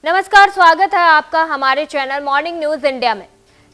नमस्कार, स्वागत है आपका हमारे चैनल मॉर्निंग न्यूज इंडिया में।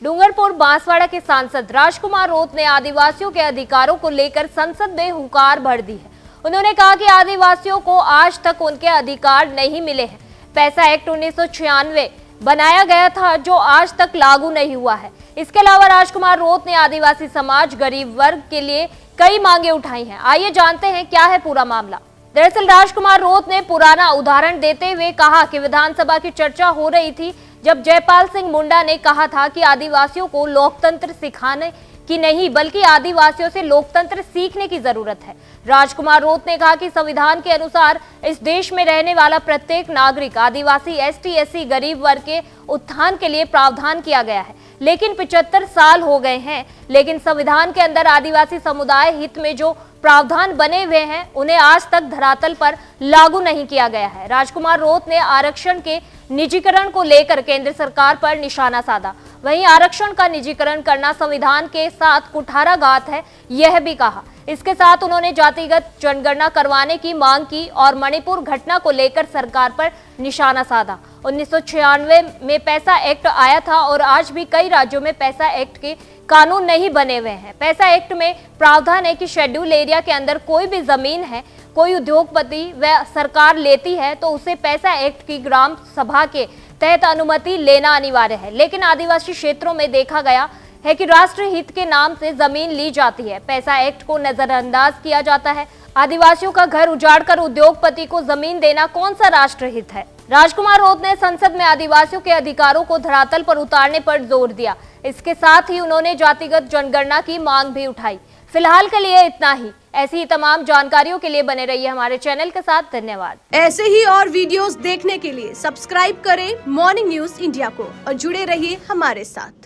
डूंगरपुर बांसवाड़ा के सांसद राजकुमार रोत ने आदिवासियों के अधिकारों को लेकर संसद में हुंकार भर दी है। उन्होंने कहा कि आदिवासियों को आज तक उनके अधिकार नहीं मिले हैं। पैसा एक्ट 1996 बनाया गया था जो आज तक लागू नहीं हुआ है। इसके अलावा राजकुमार रोत ने आदिवासी समाज, गरीब वर्ग के लिए कई मांगे उठाई हैं। आइए जानते हैं क्या है पूरा मामला। दरअसल राजकुमार रोत ने पुराना उदाहरण देते हुए कहा कि विधानसभा की चर्चा हो रही थी जब जयपाल सिंह मुंडा ने कहा था कि आदिवासियों को लोकतंत्र सिखाने की नहीं बल्कि आदिवासियों से लोकतंत्र सीखने की जरूरत है। राजकुमार रोत ने कहा कि संविधान के अनुसार इस देश में रहने वाला प्रत्येक नागरिक आदिवासी, एसटी, एससी, गरीब वर्ग के उत्थान के लिए प्रावधान किया गया है, लेकिन 75 साल हो गए हैं, लेकिन संविधान के अंदर आदिवासी समुदाय हित में जो प्रावधान बने हुए हैं उन्हें आज तक धरातल पर लागू नहीं किया गया है। राजकुमार रोत ने आरक्षण के निजीकरण को लेकर केंद्र सरकार पर निशाना साधा। वहीं आरक्षण का निजीकरण करना संविधान के साथ कुठाराघात है, यह भी कहा। इसके साथ उन्होंने जातिगत जनगणना करवाने की मांग की और मणिपुर घटना को लेकर सरकार पर निशाना साधा। 1996 में पैसा एक्ट आया था और आज भी कई राज्यों में पैसा एक्ट के कानून नहीं बने हुए हैं। पैसा एक्ट में प्रावधान है कि शेड्यूल एरिया के अंदर कोई भी जमीन है, कोई उद्योगपति व सरकार लेती है तो उसे पैसा एक्ट की ग्राम सभा के तहत अनुमति लेना अनिवार्य है। लेकिन आदिवासी क्षेत्रों में देखा गया है कि राष्ट्र हित के नाम से जमीन ली जाती है, पैसा एक्ट को नजरअंदाज किया जाता है। आदिवासियों का घर उजाड़कर उद्योगपति को जमीन देना कौन सा राष्ट्र हित है? राजकुमार रोत ने संसद में आदिवासियों के अधिकारों को धरातल पर उतारने पर जोर दिया। इसके साथ ही उन्होंने जातिगत जनगणना की मांग भी उठाई। फिलहाल के लिए इतना ही। ऐसी ही तमाम जानकारियों के लिए बने रहिए हमारे चैनल के साथ। धन्यवाद। ऐसे ही और वीडियोस देखने के लिए सब्सक्राइब करें मॉर्निंग न्यूज इंडिया को और जुड़े रहिए हमारे साथ।